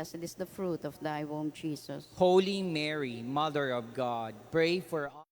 blessed is the fruit of thy womb, Jesus. Holy Mary, Mother of God, pray for us.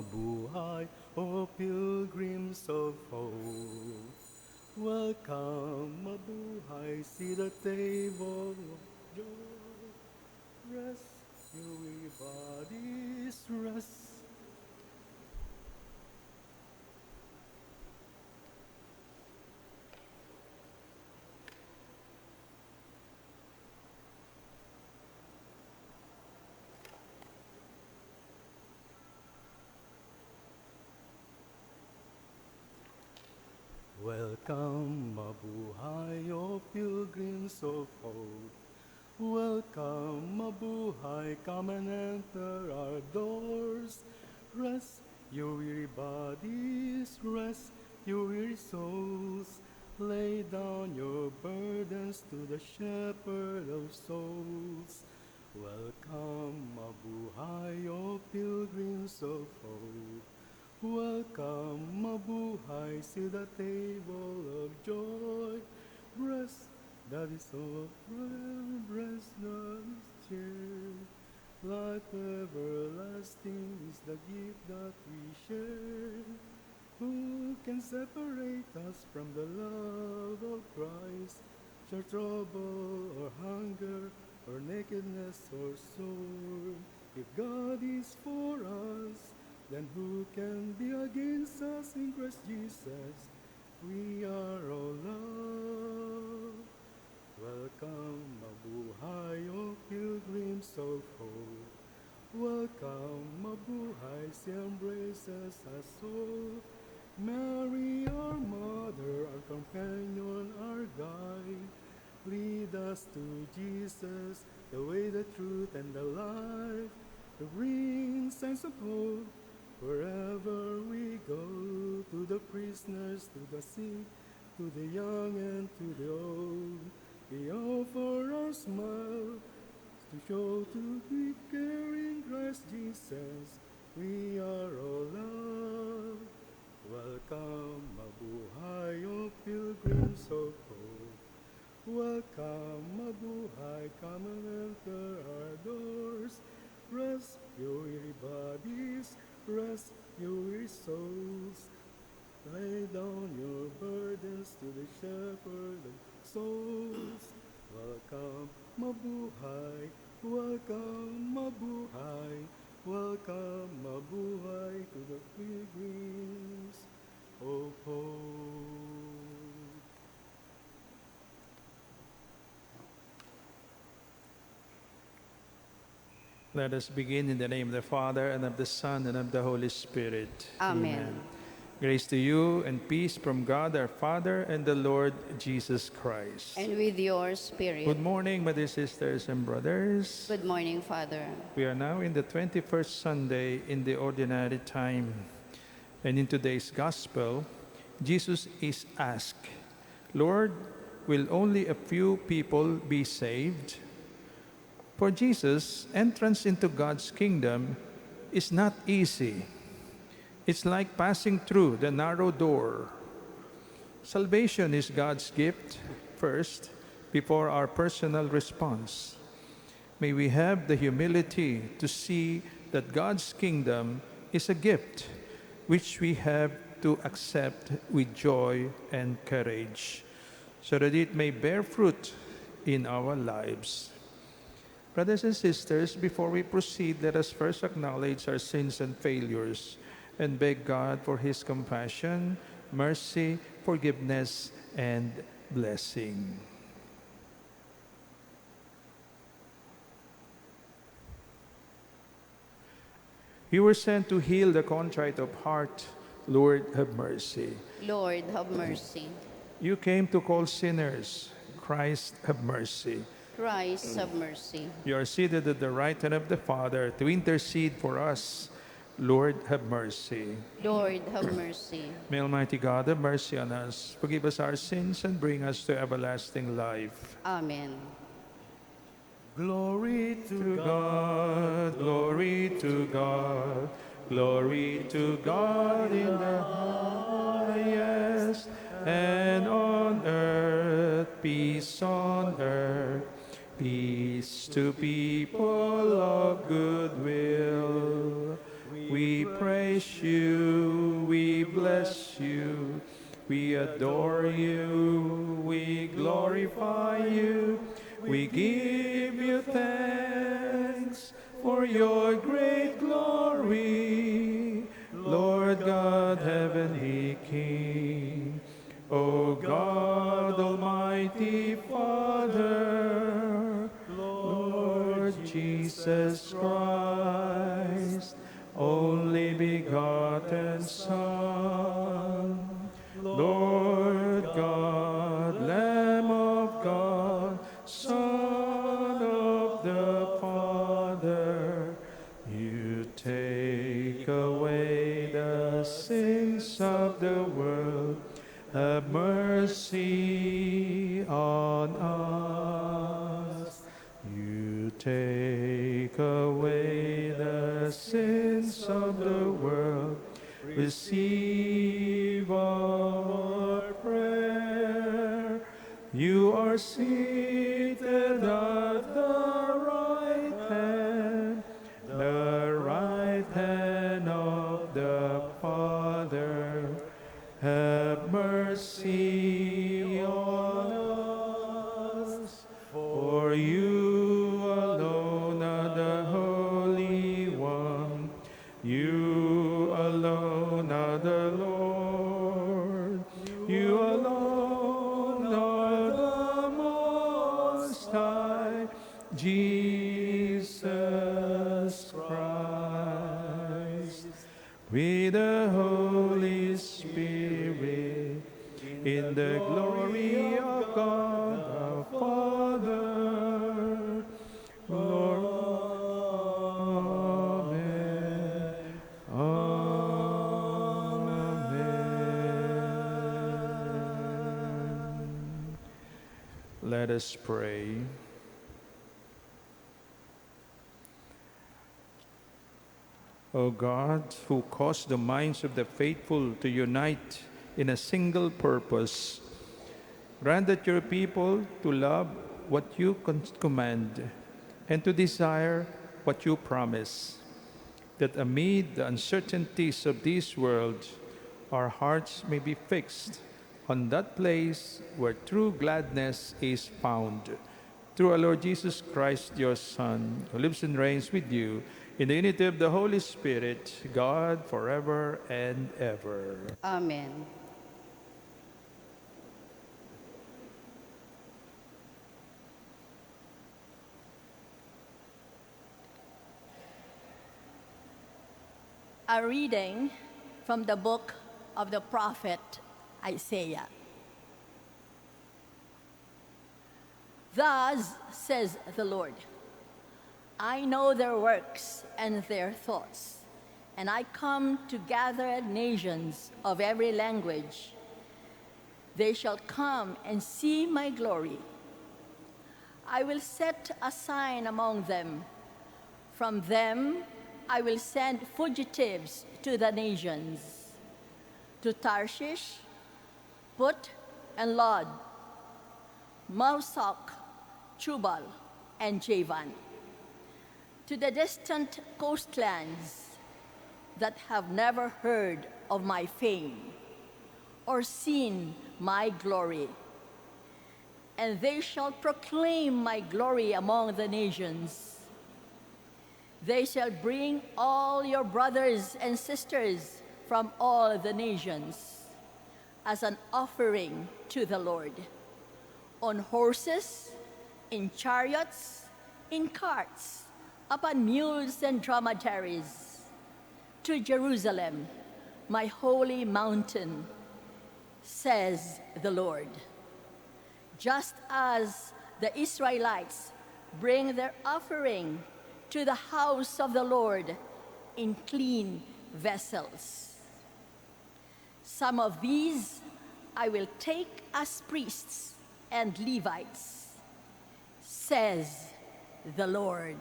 mabuhay, O pilgrims of hope. Welcome, mabuhay, see the table of joy. Rest, you weary bodies, rest. Welcome, mabuhay, O pilgrims of hope. Welcome, mabuhay, come and enter our doors. Rest, you weary bodies, rest, you weary souls. Lay down your burdens to the shepherd of souls. Welcome, mabuhay, O pilgrims of hope. Welcome, mabuhay, see the table of joy. Rest, that is all, rest, that is cheer. Life everlasting is the gift that we share. Who can separate us from the love of Christ? Shall trouble or hunger or nakedness or sword? If God is for us, then who can be against us in Christ Jesus? We are all loved. Welcome, mabuhay, O pilgrims of hope. Welcome, mabuhay, she embraces us all. Mary, our mother, our companion, our guide, lead us to Jesus, the way, the truth, and the life, to bring signs of hope wherever we go, to the prisoners, to the sick, to the young and to the old. We offer our smile to show to be caring Christ Jesus. We are all loved. Welcome, mabuhay, O pilgrims of hope. Welcome, mabuhay, come and enter our doors. Rest, your weary bodies, rest, your weary souls. Lay down your burdens to the shepherd of souls. Welcome, mabuhay, welcome, mabuhay, welcome, mabuhay to the pilgrims of hope. Let us begin in the name of the Father, and of the Son, and of the Holy Spirit. Amen. Grace to you and peace from God our Father and the Lord Jesus Christ. And with your spirit. Good morning, my dear sisters and brothers. Good morning, Father. We are now in the 21st Sunday in the ordinary time. And in today's Gospel, Jesus is asked, Lord, will only a few people be saved? For Jesus, entrance into God's kingdom is not easy. It's like passing through the narrow door. Salvation is God's gift first, before our personal response. May we have the humility to see that God's kingdom is a gift which we have to accept with joy and courage, so that it may bear fruit in our lives. Brothers and sisters, before we proceed, let us first acknowledge our sins and failures and beg God for His compassion, mercy, forgiveness, and blessing. You were sent to heal the contrite of heart. Lord, have mercy. Lord, have mercy. You came to call sinners. Christ, have mercy. Christ, have mercy. You are seated at the right hand of the Father to intercede for us. Lord, have mercy. Lord, have mercy. May Almighty God have mercy on us, forgive us our sins, and bring us to everlasting life. Amen. Glory To God, glory to God, glory to God in the highest, and on earth, peace on earth, peace to people of good will. We praise We adore you, we glorify you, we give you thanks for your great glory, Lord God, heavenly King. O God, Almighty Father, Lord Jesus Christ, only begotten Son, Lord God, Lamb of God, Son of the Father, you take away the sins of the world. Have mercy on us. You take away the sins of the world. Receive our prayer. You are seated at the right hand of the Father. Have mercy on us, for you alone are the Holy One. You alone are the Lord. You alone are the Most High, Jesus Christ. With the Holy Spirit, in the glory of God our Father, Lord, amen. Amen. Let us pray. O God, who caused the minds of the faithful to unite in a single purpose, grant that your people to love what you command and to desire what you promise, that amid the uncertainties of this world, our hearts may be fixed on that place where true gladness is found. Through our Lord Jesus Christ, your Son, who lives and reigns with you in the unity of the Holy Spirit, God, forever and ever. Amen. A reading from the book of the prophet Isaiah. Thus says the Lord, I know their works and their thoughts, and I come to gather nations of every language. They shall come and see my glory. I will set a sign among them. From them I will send fugitives to the nations, to Tarshish, Put and Lod, Mousak, Tubal, and Javan, to the distant coastlands that have never heard of my fame or seen my glory. And they shall proclaim my glory among the nations. They shall bring all your brothers and sisters from all the nations as an offering to the Lord, on horses, in chariots, in carts, upon mules and dromedaries, to Jerusalem, my holy mountain, says the Lord. Just as the Israelites bring their offering to the house of the Lord in clean vessels. Some of these I will take as priests and Levites, says the Lord.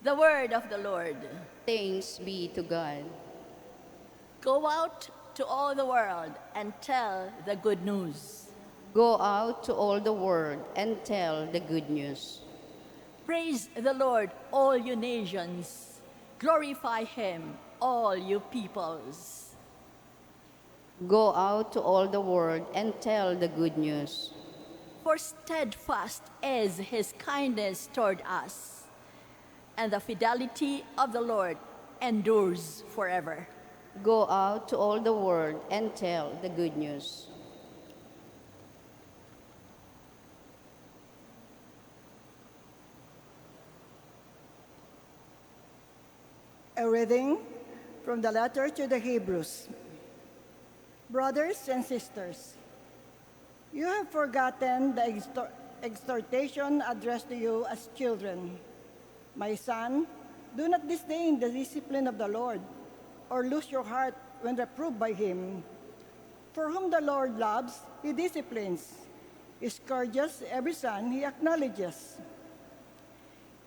The word of the Lord. Thanks be to God. Go out to all the world and tell the good news. Go out to all the world and tell the good news. Praise the Lord, all you nations. Glorify him, all you peoples. Go out to all the world and tell the good news. For steadfast is his kindness toward us, and the fidelity of the Lord endures forever. Go out to all the world and tell the good news. A reading from the letter to the Hebrews. Brothers and sisters, you have forgotten the exhortation addressed to you as children. My son, do not disdain the discipline of the Lord, or lose your heart when reproved by him. For whom the Lord loves, he disciplines. He scourges every son he acknowledges.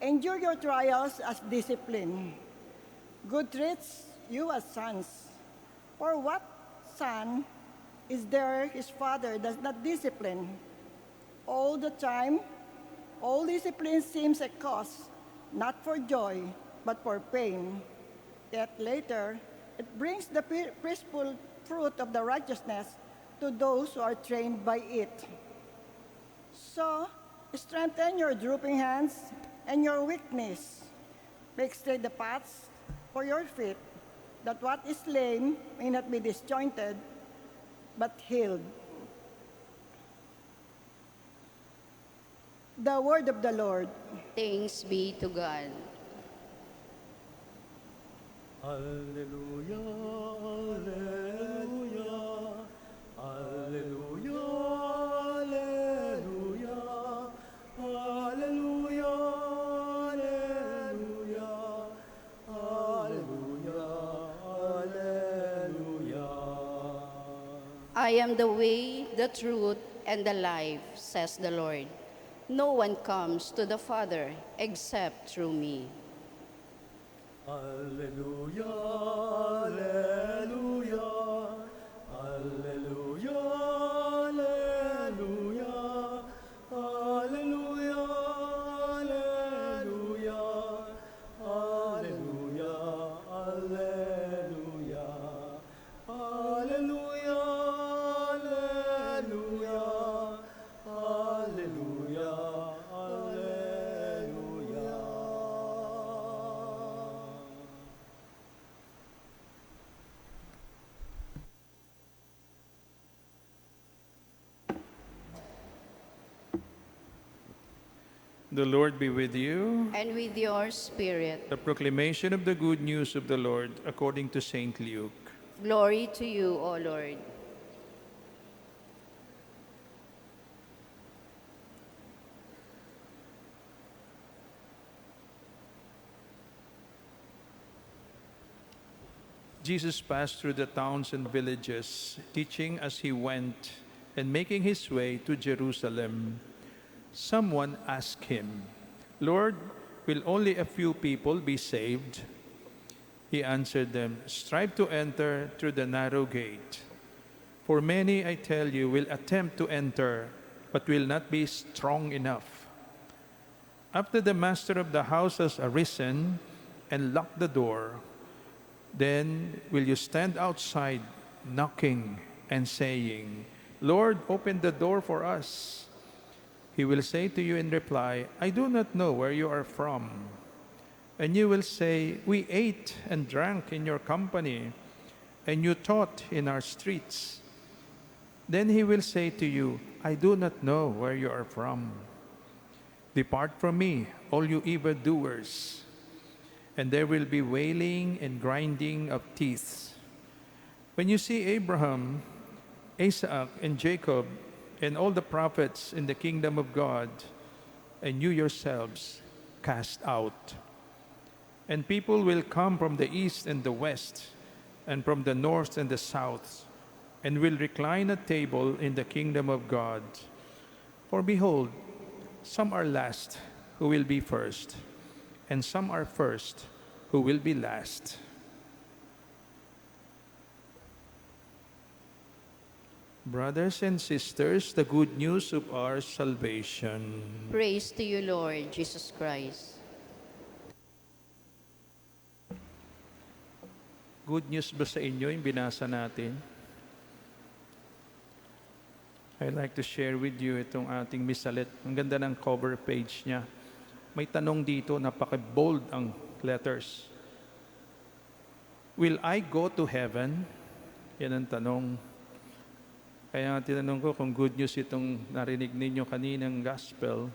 Endure your trials as discipline. Good treats you as sons. For what son is there his father does not discipline? All the time, all discipline seems a cause, not for joy, but for pain. Yet later, it brings the peaceful fruit of the righteousness to those who are trained by it. So, strengthen your drooping hands and your weakness. Make straight the paths for your feet, that what is lame may not be disjointed, but healed. The word of the Lord. Thanks be to God. Alleluia, alleluia, alleluia, alleluia, alleluia, alleluia, alleluia, alleluia. I am the way, the truth, and the life, says the Lord. No one comes to the Father except through me. Alleluia, alleluia, alleluia, alleluia, alleluia, alleluia, alleluia, alleluia, alleluia, alleluia, alleluia. The Lord be with you. And with your spirit, The proclamation of the good news of the Lord according to Saint Luke. glory to you, O Lord. Jesus passed through the towns and villages, teaching as he went and making his way to Jerusalem. Someone asked him, "Lord, will only a few people be saved?" He answered them, "Strive to enter through the narrow gate. For many, I tell you, will attempt to enter, but will not be strong enough. After the master of the house has arisen and locked the door, then will you stand outside knocking and saying, 'Lord, open the door for us.' He will say to you in reply, 'I do not know where you are from.' And you will say, 'We ate and drank in your company, and you taught in our streets.' Then he will say to you, 'I do not know where you are from. Depart from me, all you evildoers.' And there will be wailing and grinding of teeth. When you see Abraham, Isaac, and Jacob, and all the prophets in the kingdom of God, and you yourselves cast out. And people will come from the east and the west, and from the north and the south, and will recline at table in the kingdom of God. For behold, some are last who will be first, and some are first who will be last." Brothers and sisters, the good news of our salvation. Praise to you, Lord Jesus Christ. Good news ba sa inyo yung binasa natin? I'd like to share with you itong ating misalit. Ang ganda ng cover page niya. May tanong dito, napaka-bold ang letters. Will I go to heaven? Yan ang tanong. Kaya tinanong ko kung good news itong narinig ninyo kaninang gospel,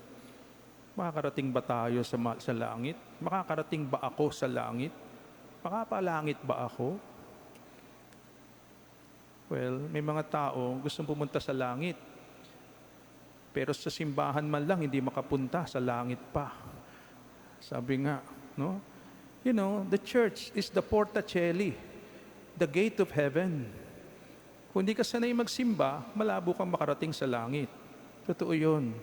makakarating ba tayo sa langit? Makakarating ba ako sa langit? Makapalangit ba ako? Well, may mga tao gustong pumunta sa langit. Pero sa simbahan man lang, hindi makapunta sa langit pa. Sabi nga, no? You know, the church is the porta coeli, the gate of heaven. Kung hindi ka sanay magsimba, malabo kang makarating sa langit. Totoo yun.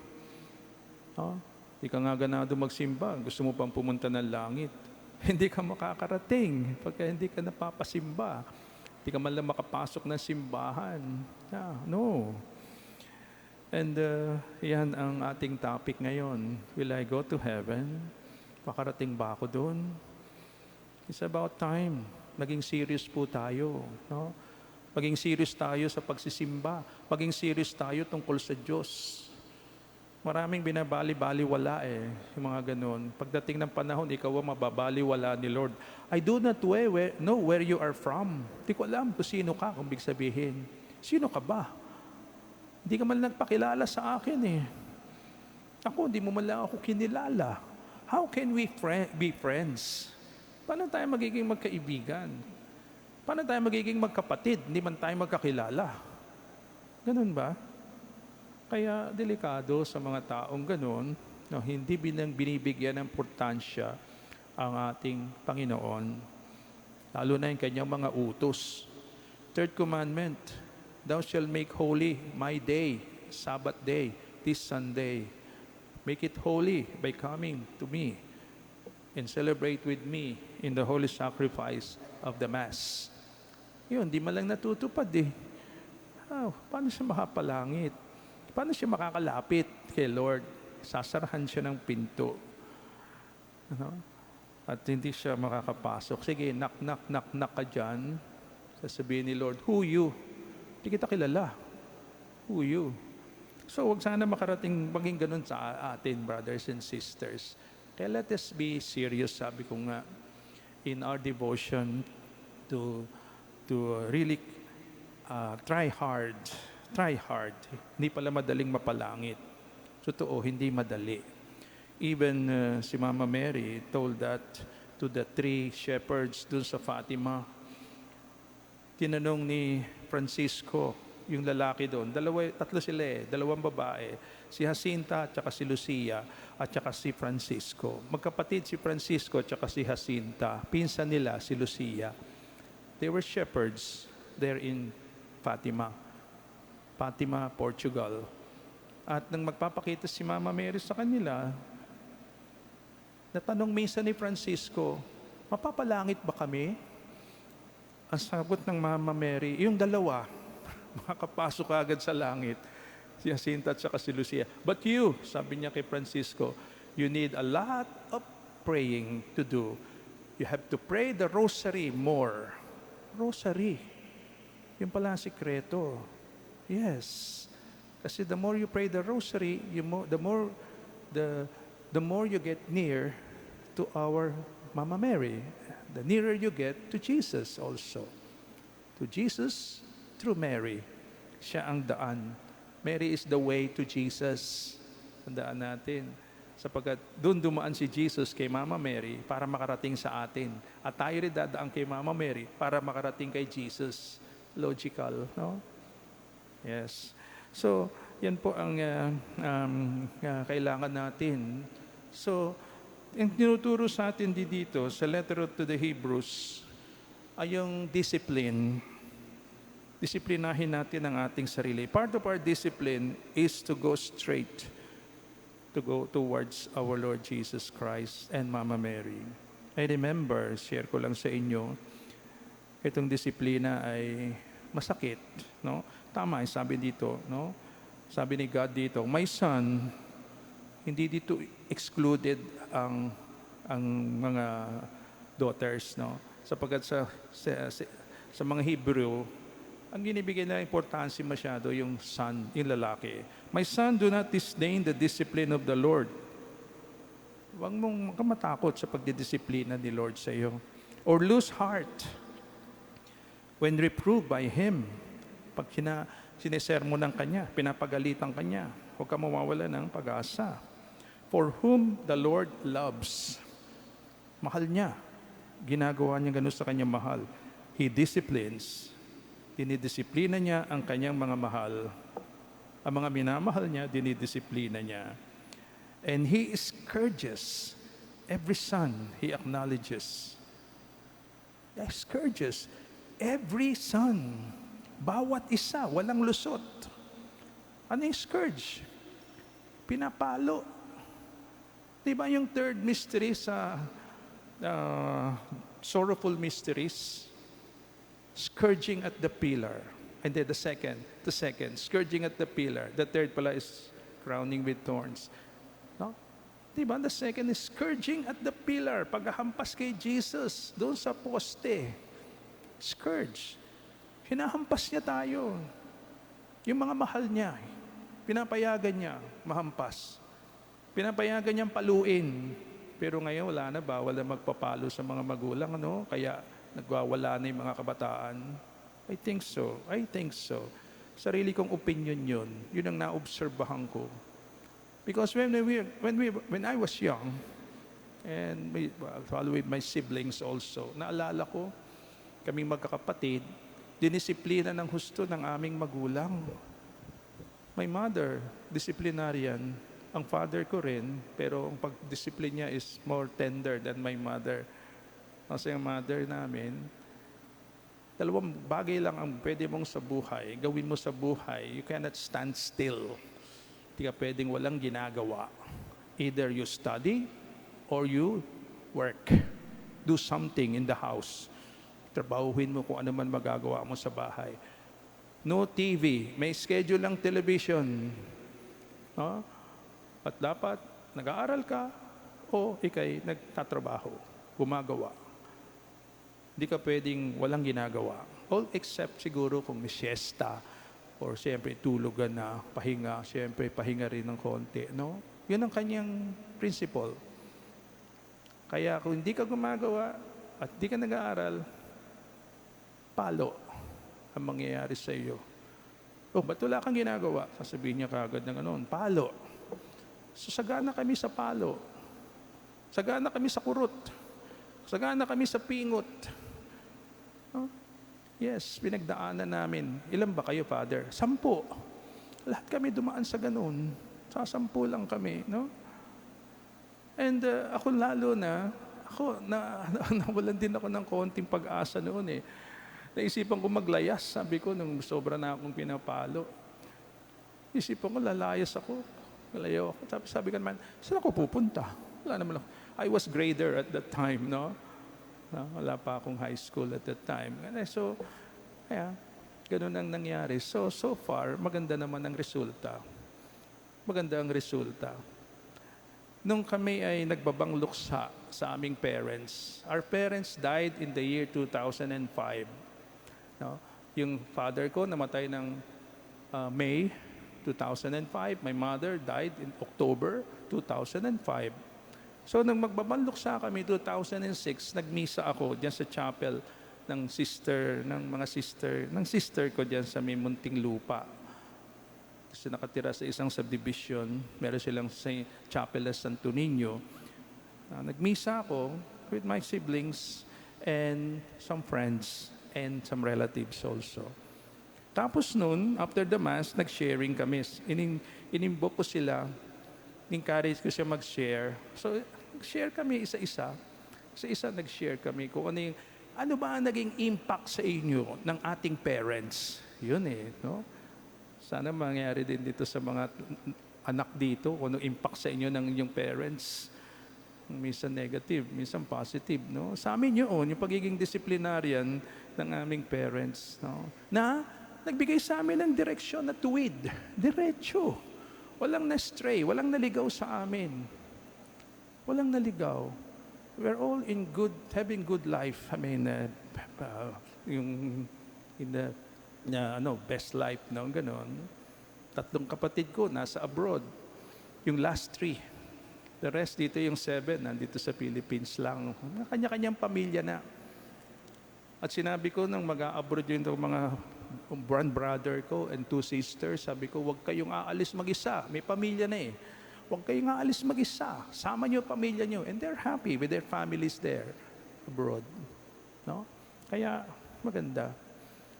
No? Hindi ka nga ganado magsimba, gusto mo pang pumunta ng langit. Hindi ka makakarating pagka hindi ka napapasimba. Hindi ka man lang makapasok ng simbahan. No. And yan ang ating topic ngayon. Will I go to heaven? Makarating ba ako doon? It's about time. Maging serious po tayo. No? Maging serious tayo sa pagsisimba. Maging serious tayo tungkol sa Diyos. Maraming binabali-baliwala yung mga ganun. Pagdating ng panahon, ikaw ang mababaliwala ni Lord. I do not know where you are from. Hindi ko alam kung sino ka, kung big sabihin. Sino ka ba? Hindi ka man nagpakilala sa akin Ako, hindi mo man lang ako kinilala. How can we be friends? Paano tayo magiging magkaibigan? Paano tayo magiging magkapatid? Hindi man tayo magkakilala. Ganun ba? Kaya delikado sa mga taong ganun, no, hindi binibigyan ng importansya ang ating Panginoon, lalo na yung kanyang mga utos. Third commandment, thou shalt make holy my day, Sabbath day, this Sunday. Make it holy by coming to me and celebrate with me in the holy sacrifice of the Mass. Yun, di man lang natutupad paano siya makapalangit? Paano siya makakalapit kay Lord? Sasarahan siya ng pinto. At hindi siya makakapasok. Sige, knock ka dyan. Sasabihin ni Lord, who you? Hindi kita kilala. Who you? So, wag sana maging ganun sa atin, brothers and sisters. Kaya let us be serious, sabi ko nga, in our devotion to really try hard. Hindi pala madaling mapalangit. Totoo, hindi madali. Even si Mama Mary told that to the 3 shepherds dun sa Fatima. Tinanong ni Francisco, yung lalaki doon, tatlo sila dalawang babae, si Jacinta at saka si Lucia at saka si Francisco. Magkapatid si Francisco at saka si Jacinta. Pinsan nila si Lucia. They were shepherds there in Fatima, Portugal. At nang magpapakita si Mama Mary sa kanila, natanong minsan ni Francisco, mapapalangit ba kami? Ang sagot ng Mama Mary, yung dalawa, makakapasok agad sa langit, si Jacinta at saka si Lucia. But you, sabi niya kay Francisco, you need a lot of praying to do. You have to pray the rosary more. Rosary. Yun pala ang sikreto. Yes. Kasi the more you pray the rosary, the more you get near to our Mama Mary. The nearer you get to Jesus also. To Jesus through Mary. Siya ang daan. Mary is the way to Jesus. Tandaan natin. Sapagkat doon dumaan si Jesus kay Mama Mary para makarating sa atin. At tayo rin dadaan kay Mama Mary para makarating kay Jesus. Logical, no? Yes. So, yan po ang kailangan natin. So, ang tinuturo sa atin dito sa letter to the Hebrews ay yung discipline. Disiplinahin natin ang ating sarili. Part of our discipline is to go straight, to go towards our Lord Jesus Christ and Mama Mary. I remember, share ko lang sa inyo, itong disiplina ay masakit, no? Tama, sabi dito, no? Sabi ni God dito, my son, hindi dito excluded ang mga daughters, no? Sapagkat sa mga Hebrew, ang ginibigay na importansya masyado yung son, yung lalaki. My son, do not disdain the discipline of the Lord. Huwag mong matakot sa pagdidisiplina ni Lord sa iyo. Or lose heart when reproved by Him. Pag sinesermo ng Kanya, pinapagalitan Kanya, huwag ka mawawala ng pag-asa. For whom the Lord loves. Mahal niya. Ginagawa niya ganun sa Kanyang mahal. He disciplines. Dinidisiplina niya ang Kanyang mga mahal. Ang mga minamahal niya, dinidisiplina niya. And He scourges every son He acknowledges. He scourges every son. Bawat isa, walang lusot. Ano yung scourge? Pinapalo. Diba yung third mystery sa sorrowful mysteries? Scourging at the pillar. And then the second, scourging at the pillar. The third pala is crowning with thorns. No? Diba? The second is scourging at the pillar. Paghahampas kay Jesus, doon sa poste. Scourge. Hinahampas niya tayo. Yung mga mahal niya, pinapayagan niya mahampas. Pinapayagan niyang paluin. Pero ngayon wala na, bawal na magpapalo sa mga magulang, ano? Kaya nagwawala na yung mga kabataan. I think so. Sarili kong opinion yun. Yun ang naobserbahan ko. Because when I was young, and followed with my siblings also, naalala ko, kaming magkakapatid, dinisiplina ng husto ng aming magulang. My mother, disciplinarian. Ang father ko rin, pero ang pagdisiplina niya is more tender than my mother. Kasi ang mother namin, dalawang bagay lang ang pwede mong sa buhay, gawin mo sa buhay. You cannot stand still. Hindi ka pwedeng walang ginagawa. Either you study or you work. Do something in the house. Trabahuhin mo kung ano man magagawa mo sa bahay. No TV. May schedule ng television. No? At dapat nag-aaral ka o ikay nagtatrabaho, gumagawa. Hindi ka pwedeng walang ginagawa. All except siguro kung may siesta or siyempre tulugan na, pahinga, siyempre pahinga rin ng konti. No? Yun ang kanyang principle. Kaya kung hindi ka gumagawa at hindi ka nag-aaral, palo ang mangyayari sa iyo. Oh, ba't wala kang ginagawa? Sasabihin niya kagad ng ano, palo. So sagana kami sa palo. Sagana kami sa kurot. Sagana kami sa pingot. Oh, yes, pinagdaanan namin. Ilan ba kayo, Father? 10. Lahat kami dumaan sa ganun. Sa 10 lang kami, no? And ako lalo na, nawalan din ako ng konting pag-asa noon eh. Naisipan ko maglayas, sabi ko, nung sobra na akong pinapalo. Isipan ko, lalayas ako. Malayo ako. Tapos sabi ko naman, saan ako pupunta? Wala naman ako. I was grader at that time, no? Wala pa akong high school at that time. So, kaya, ganun ang nangyari. So far, maganda naman ang resulta. Maganda ang resulta. Nung kami ay nagbabang luksa sa aming parents, our parents died in the year 2005. No? Yung father ko namatay ng May 2005. My mother died in October 2005. So nang magbabanluksa kami 2006, nagmisa ako diyan sa chapel ng sister ko diyan sa may munting lupa. Kasi nakatira sa isang subdivision, meron silang sa chapel na Santo Niño. Nagmisa ako with my siblings and some friends and some relatives also. Tapos noon, after the Mass, nag-sharing kami. Inimbok ko sila, encourage ko siya mag-share. So, share kami isa-isa. Isa-isa nag-share kami kung ano ba ang naging impact sa inyo ng ating parents. Yun no? Sana mangyari din dito sa mga anak dito, kung anong impact sa inyo ng inyong parents. Minsan negative, minsan positive, no? Sa amin yun, yung pagiging disciplinarian ng aming parents, no? Na nagbigay sa amin ng direksyon na tuwid, diretso. Walang na-stray, walang naligaw sa amin. Walang naligaw. We're all having good life. I mean, na best life, no? Ganon. 3 kapatid ko nasa abroad. Yung last 3. The rest dito yung 7, nandito sa Philippines lang. Kanya-kanyang pamilya na. At sinabi ko nang mag-a-abroad yung mga one brother ko and 2 sisters, sabi ko, huwag kayong aalis mag-isa. May pamilya na eh. Huwag kayong aalis mag-isa. Sama niyo pamilya niyo. And they're happy with their families there abroad. No? Kaya maganda.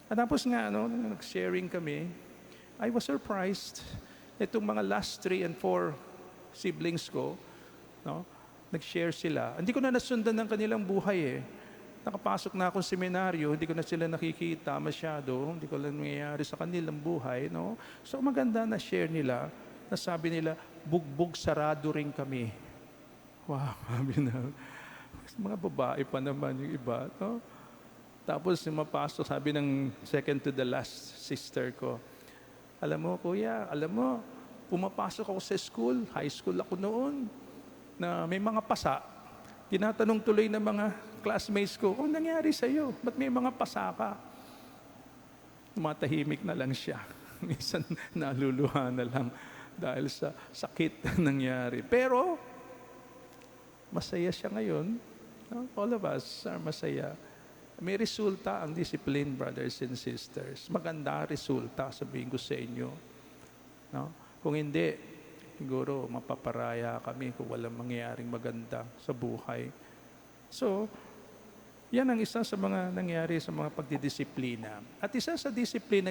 At tapos nga, nag-sharing kami, I was surprised. Itong mga last 3 and 4 siblings ko, nag-share sila. Hindi ko na nasundan ng kanilang buhay eh. Nakapasok na akong seminaryo, hindi ko na sila nakikita masyado, hindi ko lang nangyayari sa kanilang buhay. No? So maganda na share nila, nasabi nila, bugbog sarado rin kami. Wow, sabi na. Mga babae pa naman yung iba. No? Tapos mapasok, sabi ng second to the last sister ko, alam mo kuya, pumapasok ako sa school, high school ako noon, na may mga pasa. Tinatanong tuloy ng mga classmates ko, nangyari sa'yo? Ba't may mga pasa ka? Tumatahimik na lang siya. Minsan naluluha na lang dahil sa sakit na nangyari. Pero, masaya siya ngayon. No? All of us are masaya. May resulta ang discipline, brothers and sisters. Maganda resulta, sabihin ko sa inyo. No? Kung hindi, siguro mapaparaya kami kung walang mangyayaring maganda sa buhay. So, yan ang isa sa mga nangyari sa mga pagdidisiplina. At isa sa disiplina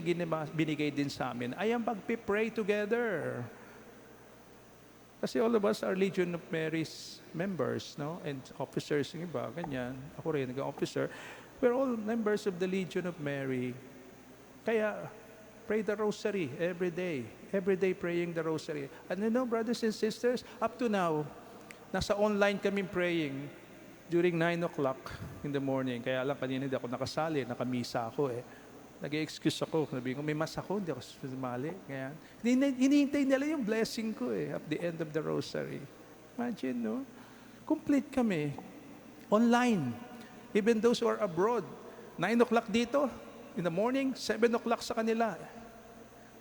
binigay din sa amin ay ang pag-pray together. Kasi all of us are Legion of Mary's members, no? And officers, yung iba, ganyan. Ako rin, nag-officer. We're all members of the Legion of Mary. Kaya, pray the rosary every day. Every day praying the rosary. And brothers and sisters, up to now, nasa online kami praying during 9 o'clock in the morning. Kaya lang kanina hindi ako nakasali, nakamisa ako eh. Nag-excuse ako. Sabi ko, may mas ako, hindi ako sumali. Kaya, hinihintay nila yung blessing ko eh, at the end of the rosary. Imagine, no? Complete kami. Online. Even those who are abroad. 9 o'clock dito, in the morning, 7 o'clock sa kanila.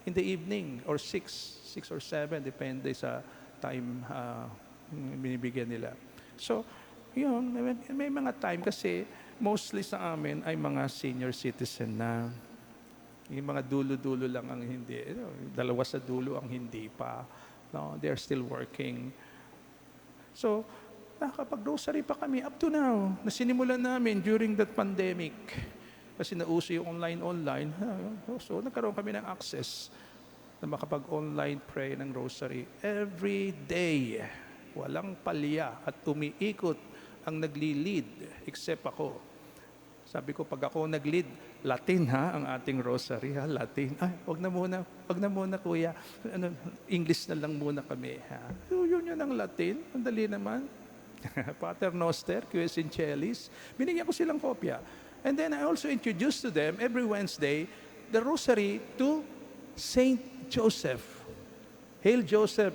In the evening, or 6 or 7, depende sa time binibigyan nila. So, yun, may mga time kasi mostly sa amin ay mga senior citizen na. Yung mga dulo-dulo lang ang hindi. 2 sa dulo ang hindi pa. No, they're still working. So, nakapag-rosary pa kami up to now. Nasinimulan namin during that pandemic. Kasi nauso yung online. So, nagkaroon kami ng access na makapag-online pray ng rosary. Every day, walang palya at umiikot ang nagli-lead, except ako. Sabi ko, pag ako nag-lead, Latin ang ating rosary, Latin. Ay, wag na muna kuya. English na lang muna kami, So, yun ang Latin. Ang dali naman. Pater Noster, Ques in Celis. Binigyan ko silang kopya. And then I also introduced to them every Wednesday the rosary to Saint Joseph. Hail Joseph,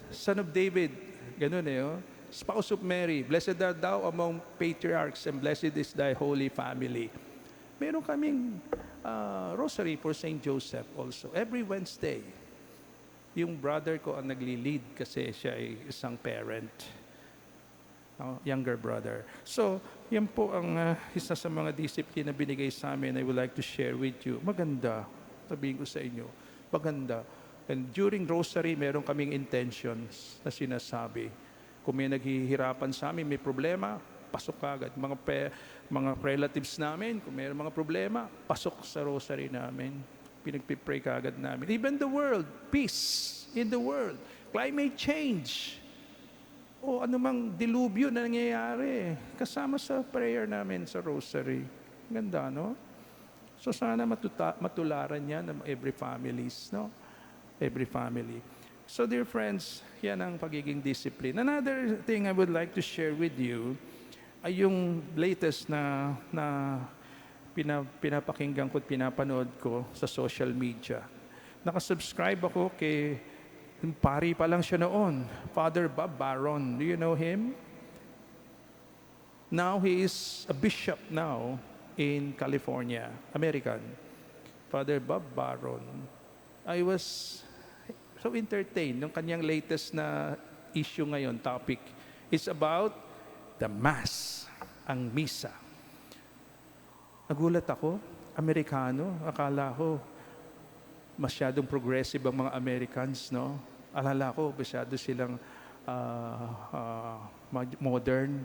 son of David. Ganun Spouse of Mary, blessed art thou among patriarchs and blessed is thy holy family. Meron kaming rosary for Saint Joseph also. Every Wednesday, yung brother ko ang nagli-lead kasi siya ay isang parent. Younger brother. So, yan po ang isa sa mga disiplina na binigay sa amin I would like to share with you. Maganda. Sabihin ko sa inyo. Maganda. And during rosary, meron kaming intentions na sinasabi. Kung may naghihirapan sa amin, may problema, pasok agad. Mga relatives namin, kung may mga problema, pasok sa rosary namin. Pinagpipray agad namin. Even the world, peace in the world. Climate change. O anumang dilubyo na nangyayari. Kasama sa prayer namin sa rosary. Ganda, no? So sana matularan yan ng every families, no? Every family. So dear friends, yan ang pagiging discipline. Another thing I would like to share with you ay yung latest na pinapakinggan ko at pinapanood ko sa social media. Nakasubscribe ako kay pari pa lang siya noon, Father Bob Barron. Do you know him? Now he is a bishop now in California, American. Father Bob Baron. I was so entertained ng kanyang latest na issue ngayon, topic. It's about the Mass, ang Misa. Nagulat ako, Amerikano, akala ko masyadong progressive ang mga Americans, no? Alala ko, masyado silang modern.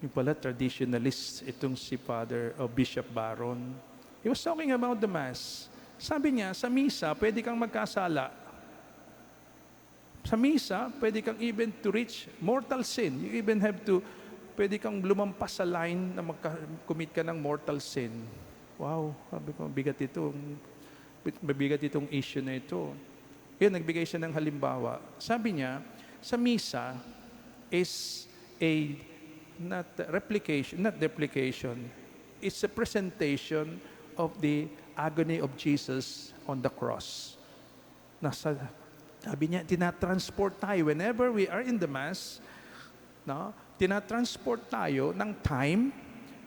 Yung pala, traditionalist, itong si Father o Bishop Baron. He was talking about the Mass. Sabi niya, sa Misa, pwede kang magkasala. Sa Misa, pwede kang even to reach mortal sin. You even have to, pwede kang lumampas sa line na commit ka ng mortal sin. Wow, sabi ko, mabigat itong issue na ito. Yun, nagbigay siya ng halimbawa. Sabi niya, sa Misa is not replication, it's a presentation of the agony of Jesus on the cross. Sabi niya, tinatransport tayo whenever we are in the Mass, no? Tinatransport tayo ng time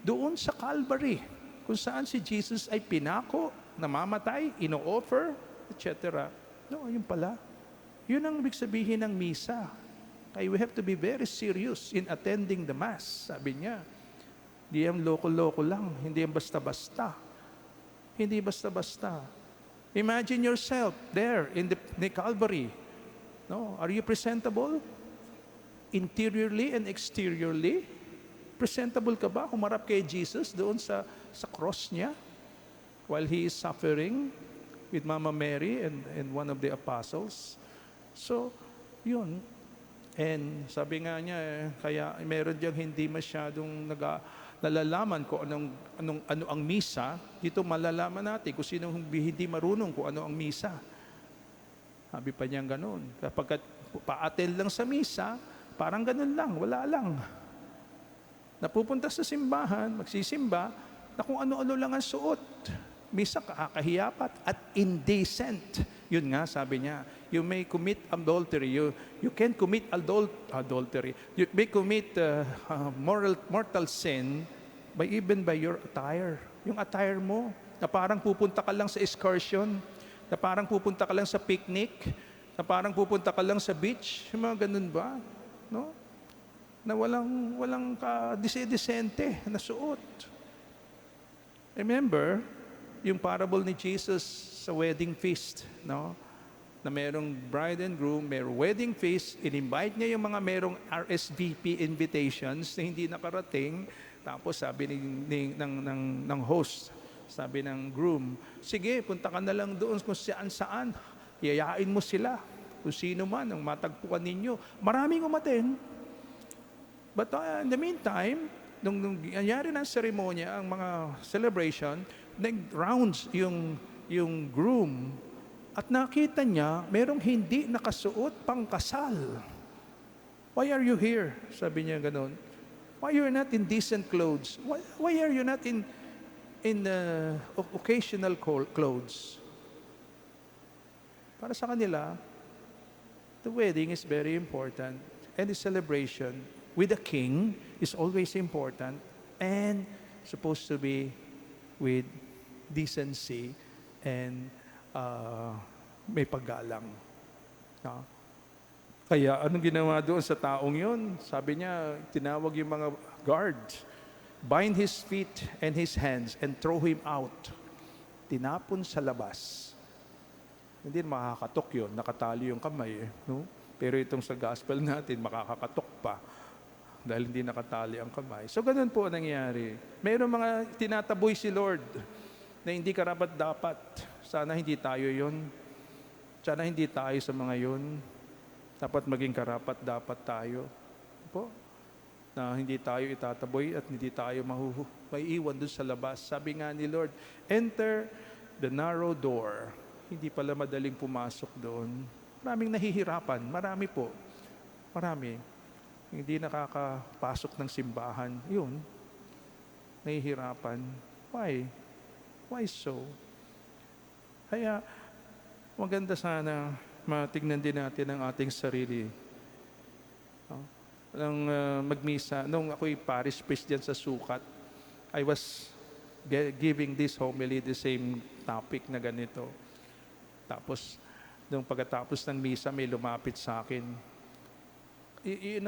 doon sa Calvary, kung saan si Jesus ay pinako, namamatay, ino-offer, etc. No, yun pala. Yun ang ibig sabihin ng Misa. Kaya we have to be very serious in attending the Mass. Sabi niya, hindi yan loko-loko lang, hindi yan basta-basta. Hindi basta-basta. Imagine yourself there in the Calvary. No? Are you presentable? Interiorly and exteriorly? Presentable ka ba? Humarap kay Jesus doon sa cross niya while He is suffering with Mama Mary and one of the apostles. So, yun. And sabi nga niya, kaya meron diyang hindi masyadong nalalaman kung ano ang misa. Dito malalaman natin kung sino hindi marunong kung ano ang misa. Sabi pa niya ganun. Kapag pa-attend lang sa misa, parang ganun lang, wala lang. Napupunta sa simbahan, magsisimba, na kung ano-ano lang ang suot. Misa kakahiyapat at indecent. Yun nga, sabi niya, you may commit adultery. You can commit adultery. You may commit mortal sin even by your attire. Yung attire mo, na parang pupunta ka lang sa excursion, na parang pupunta ka lang sa picnic, na parang pupunta ka lang sa beach. Yung mga ganun ba? No? Na walang ka-disente na suot. Remember, yung parable ni Jesus sa wedding feast, no? Na merong bride and groom, merong wedding feast, in-invite niya yung mga merong RSVP invitations na hindi nakarating. Tapos sabi ng host, sabi ng groom, sige, punta ka na lang doon kung saan-saan. Yayain mo sila. Kung sino man ang matagpuan ninyo. Maraming umaten. But in the meantime, nung nangyari ng seremonya, ang mga celebration, nag-rounds yung groom at nakita niya merong hindi nakasuot pang kasal. Why are you here? Sabi niya ganun. Why you're not in decent clothes? Why are you not in occasional clothes? Para sa kanila, the wedding is very important and the celebration with the king is always important and supposed to be with decency and may paggalang. No? Kaya anong ginawa doon sa taong yun? Sabi niya, tinawag yung mga guard, bind his feet and his hands and throw him out. Tinapon sa labas. Hindi makakatok yun, nakatali yung kamay. No? Pero itong sa gospel natin, makakakatok pa dahil hindi nakatali ang kamay. So ganun po ang nangyari. Mayroong mga tinataboy si Lord na hindi karapat-dapat. Sana hindi tayo yun. Sana hindi tayo sa mga yun. Dapat maging karapat-dapat tayo. Po? Na hindi tayo itataboy at hindi tayo maiiwan dun sa labas. Sabi nga ni Lord, enter the narrow door. Hindi pala madaling pumasok doon. Maraming nahihirapan. Marami po. Marami. Hindi nakakapasok ng simbahan. Yun. Nahihirapan. Why? Why so? Kaya, maganda sana matignan din natin ang ating sarili. Nung magmisa, nung ako'y parish priest dyan sa Sukat, I was giving this homily, the same topic na ganito. Tapos, nung pagkatapos ng misa, may lumapit sa akin.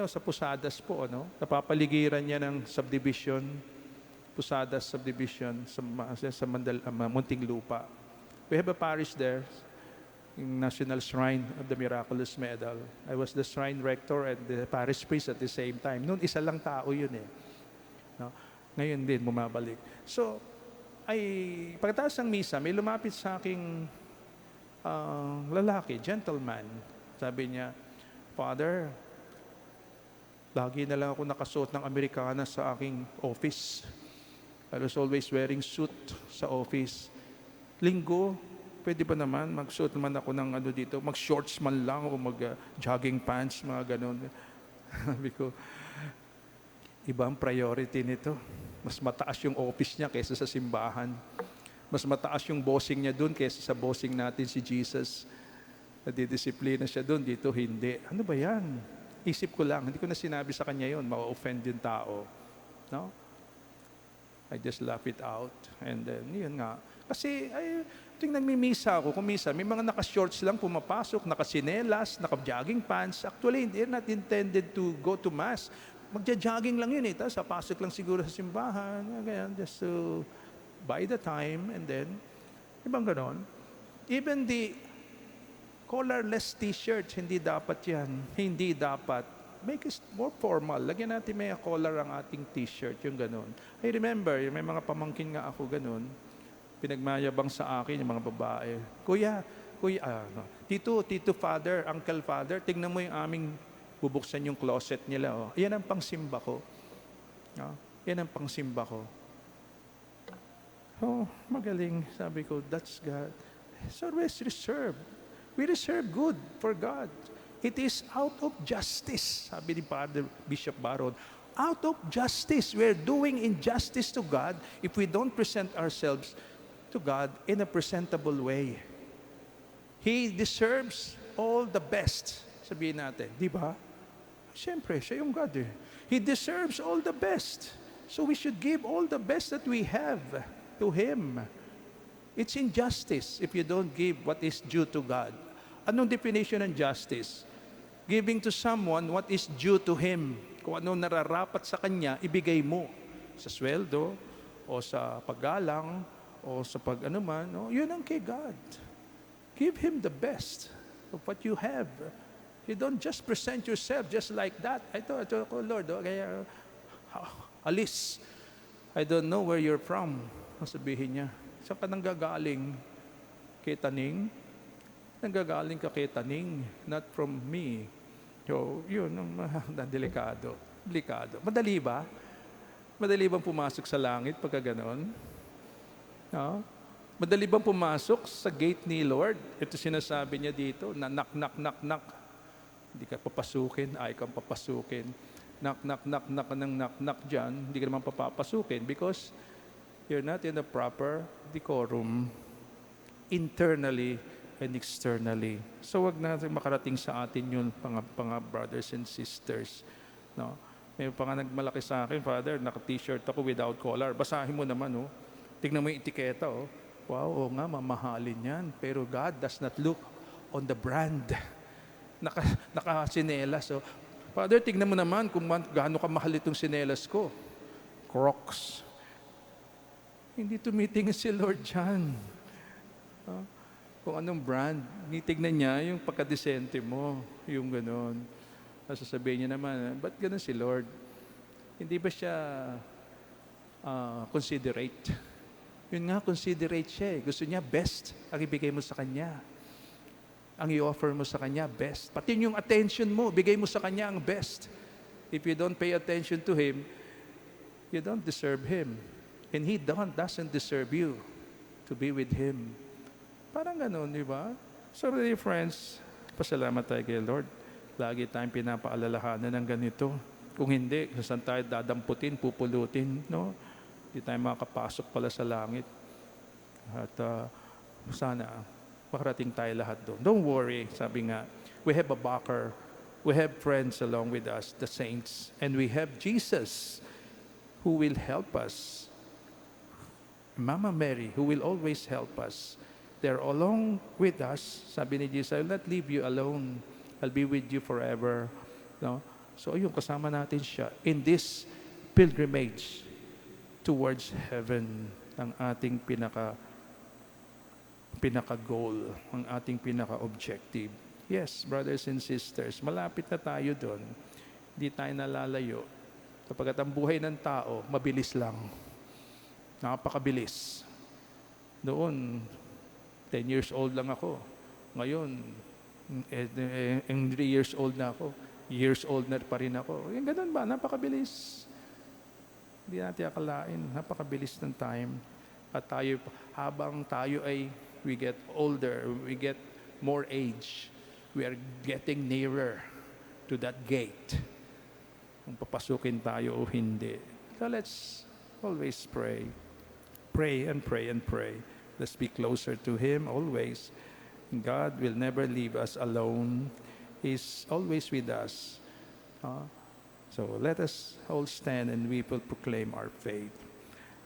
Sa Posadas po, napapaligiran niya ng subdivision, Posadas subdivision sa Muntinlupa. We have a parish there, yung National Shrine of the Miraculous Medal. I was the shrine rector and the parish priest at the same time. Noon, isa lang tao yun eh. No? Ngayon din, bumabalik. So, pagkatapos ng misa, may lumapit sa aking lalaki, gentleman. Sabi niya, Father, lagi na lang ako nakasuot ng Amerikana sa aking office. I was always wearing suit sa office. Linggo, pwede ba naman magsuot naman ako ng dito, mag-shorts man lang o mag-jogging pants, mga ganun. Sabi ko, iba ang priority nito. Mas mataas yung office niya kaysa sa simbahan. Mas mataas yung bossing niya doon kaysa sa bossing natin si Jesus. Nadidisiplina siya doon, dito hindi. Ano ba yan? Isip ko lang, hindi ko na sinabi sa kanya yun, ma-offend yung tao. No? I just laugh it out. And then, yun nga. Kasi, tuwing nagmimisa ako, kumisa, may mga naka-shorts lang pumapasok, naka-sinelas, naka-jogging pants. Actually, they're not intended to go to mass. Magja-jogging lang yun eh. Tapos, pasok lang siguro sa simbahan. Ganyan, just to buy the time. And then, ibang ganon. Even the collarless t-shirts, hindi dapat yan. Hindi dapat. Make it more formal. Lagyan natin may collar ang ating t-shirt, yung ganon. I remember, may mga pamangkin nga ako ganon. Pinagmayabang sa akin yung mga babae. Kuya, Tito father, uncle father, tingnan mo yung aming bubuksan yung closet nila. Oh. Yan ang pangsimba ko. Yan ang pangsimba ko. Oh, magaling. Sabi ko, that's God. It's always reserved. We reserve good for God. It is out of justice, sabi ni Father Bishop Baron. Out of justice. We're doing injustice to God if we don't present ourselves to God in a presentable way. He deserves all the best. Sabihin natin, di ba? Siyempre, siya yung God eh. He deserves all the best. So we should give all the best that we have to Him. It's injustice if you don't give what is due to God. Anong definition ng justice? Giving to someone what is due to him. Kung ano nararapat sa kanya, ibigay mo. Sa sweldo, o sa paggalang, o sa pag-anuman. No? Yun ang kay God. Give Him the best of what you have. You don't just present yourself just like that. Ito ako, Lord. Kaya, Alice, I don't know where you're from. Sabihin niya, saan ka nanggagaling? Kay Taning? Nanggagaling ka kay Taning, not from me. So, yun, delikado. Delikado. Madali ba? Madali bang pumasok sa langit pagka ganon? No? Madali bang pumasok sa gate ni Lord? Ito sinasabi niya dito, na knock, knock, knock, knock. Hindi ka papasukin, ay kang papasukin. Knock, knock, knock, knock, knock, knock dyan. Hindi ka naman papapasukin because you're not in the proper decorum internally and externally. So wag natin makarating sa atin yun, mga brothers and sisters. No? May nagmalaki sa akin, Father, naka-t-shirt ako without collar. Basahin mo naman, oh. Tignan mo yung etiketa, oh. Wow, nga, mamahalin yan. Pero God does not look on the brand. Naka-sinelas, oh. Father, tignan mo naman kung gaano kamahal itong sinelas ko. Crocs. Hindi tumitingin si Lord dyan. Kung anong brand, tignan niya yung pagkadesente mo, yung gano'n. Sasabihin niya naman, ba't gano'n si Lord? Hindi ba siya considerate? Yun nga, considerate siya eh. Gusto niya best ang ibigay mo sa Kanya. Ang i-offer mo sa Kanya, best. Pati yung attention mo, bigay mo sa Kanya ang best. If you don't pay attention to Him, you don't deserve Him. And He doesn't deserve you to be with Him. Parang gano'n, di ba? So, really, friends, pasalamat tayo kay Lord. Lagi tayong pinapaalalahanan ng ganito. Kung hindi, saan tayo dadamputin, pupulutin, no? Hindi tayo makakapasok pala sa langit. At sana, makarating tayo lahat doon. Don't worry, sabi nga, we have a backer. We have friends along with us, the saints. And we have Jesus who will help us. Mama Mary, who will always help us. They're along with us. Sabi ni Jesus, I will not leave you alone. I'll be with you forever. No? So ayun, kasama natin siya in this pilgrimage towards heaven, ang ating pinaka-goal, ang ating pinaka-objective. Yes, brothers and sisters, malapit na tayo doon. Hindi tayo nalalayo. Kapag ang buhay ng tao, mabilis lang. Napakabilis. Noon, 10 years old lang ako. Ngayon, 3 years old na ako. Years old na pa rin ako. Yung ganun ba? Napakabilis. Hindi natin akalain. Napakabilis ng time. At tayo, habang tayo ay, we get older, we get more age, we are getting nearer to that gate. Kung papasukin tayo o hindi. So let's always pray. Pray and pray and pray. Let's be closer to Him always. God will never leave us alone. He's always with us. So let us all stand and we will proclaim our faith.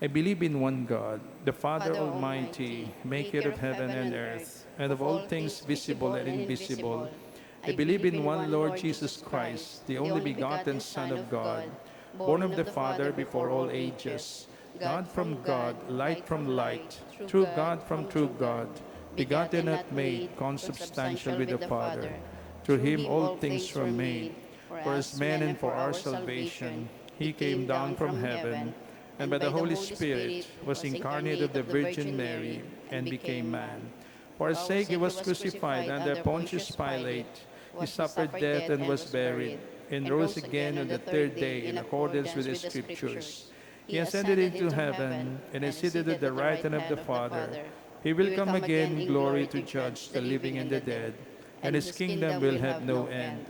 I believe in one God, the Father Almighty, maker of heaven and earth, and of all things visible and invisible. I believe in one Lord Jesus Christ, the only begotten Son of God, born of the Father before all ages, God from God, light from light, true God from true God, begotten not made, consubstantial with the Father. Through Him all things were made. For as man and for our salvation, He came down from heaven, and by the Holy Spirit was incarnate of the Virgin Mary, and became man. For our sake He was crucified under Pontius Pilate. He suffered death and was buried, and rose again on the third day in accordance with the Scriptures. He ascended into heaven, and is seated at the right hand of the Father. He will come again in glory to judge the living and the dead, and His kingdom will have no end.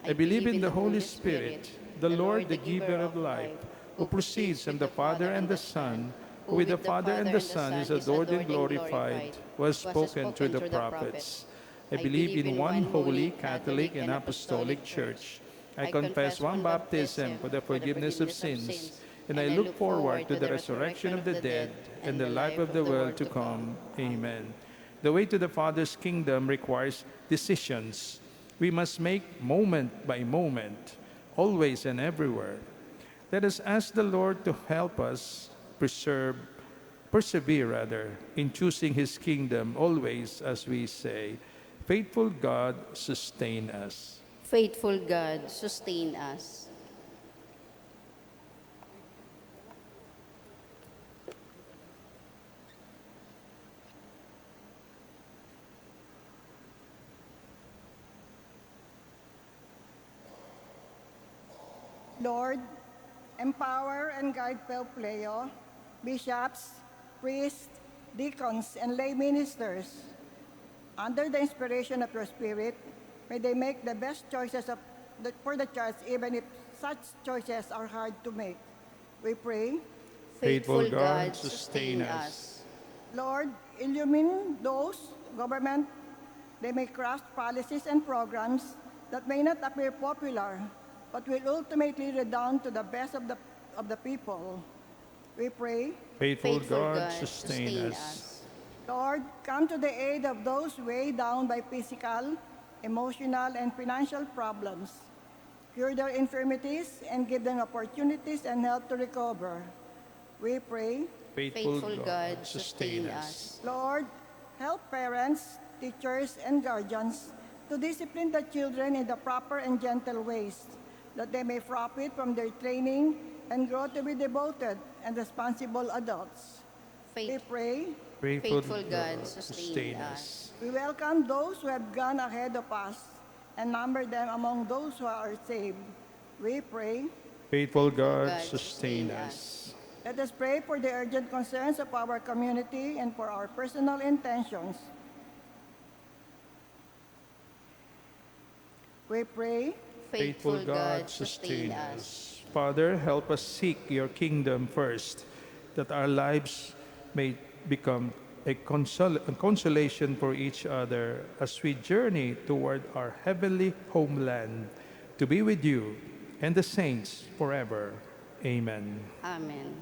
I believe in the Holy Spirit, the Lord, the giver of life, who proceeds from the Father and the Son, who with the Father and the Son is adored and glorified, was spoken through the prophets. I believe in one holy, Catholic, and Apostolic Church. I confess one baptism for the forgiveness of sins, and I look forward to the resurrection of the dead and the life of the world to come. Amen. The way to the Father's kingdom requires decisions. We must make moment by moment, always and everywhere. Let us ask the Lord to help us persevere in choosing His kingdom always, as we say, faithful God, sustain us. Faithful God, sustain us. Lord, empower and guide Pope Leo, bishops, priests, deacons, and lay ministers. Under the inspiration of your Spirit, may they make the best choices for the Church, even if such choices are hard to make. We pray. Faithful God, sustain us. Lord, illumine those government. They may craft policies and programs that may not appear popular, but will ultimately redound to the best of the people. We pray. Faithful God, sustain us. Lord, come to the aid of those weighed down by physical, emotional, and financial problems. Cure their infirmities and give them opportunities and help to recover. We pray. Faithful God, sustain us. Lord, help parents, teachers, and guardians to discipline the children in the proper and gentle ways, that they may profit from their training and grow to be devoted and responsible adults. We pray. Faithful God, sustain us. We welcome those who have gone ahead of us and number them among those who are saved. We pray. Faithful God, sustain us. Let us pray for the urgent concerns of our community and for our personal intentions. We pray. Faithful God, sustain us. Father, help us seek your kingdom first, that our lives may become a consolation for each other as we journey toward our heavenly homeland, to be with you and the saints forever. Amen. Amen.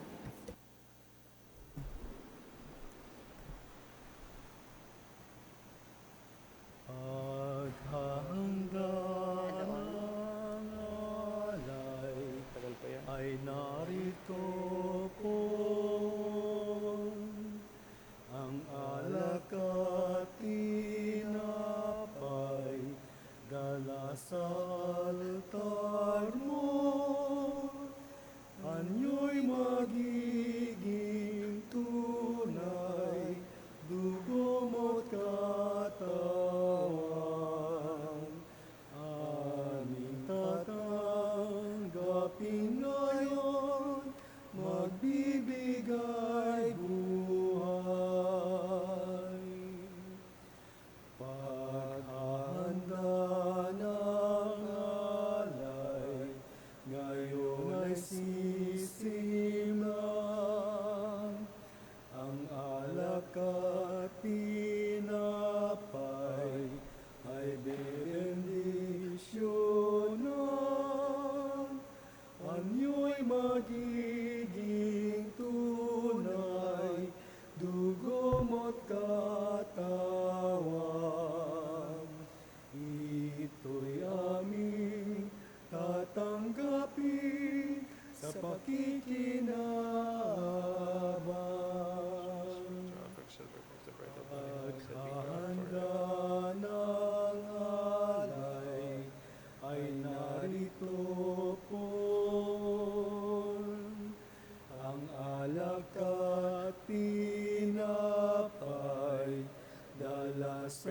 altar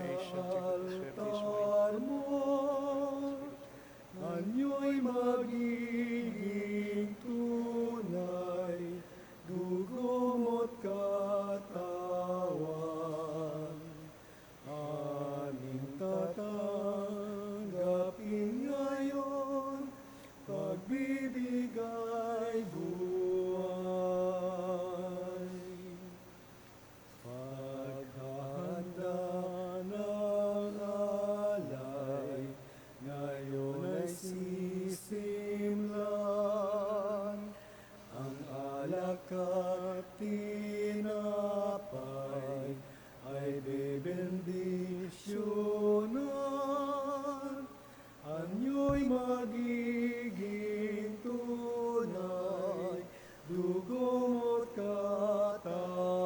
mo, anyo'y magiging tunay, dugo mo't katawan. Aming tatanggapin ngayon, pagbibigay buhay. Paghahanda ng alay, ngayon ay sisimlan. Ang alak at tinapay ay bebendisyonan. Anyo'y magiging tunay, dugo mo't katawan.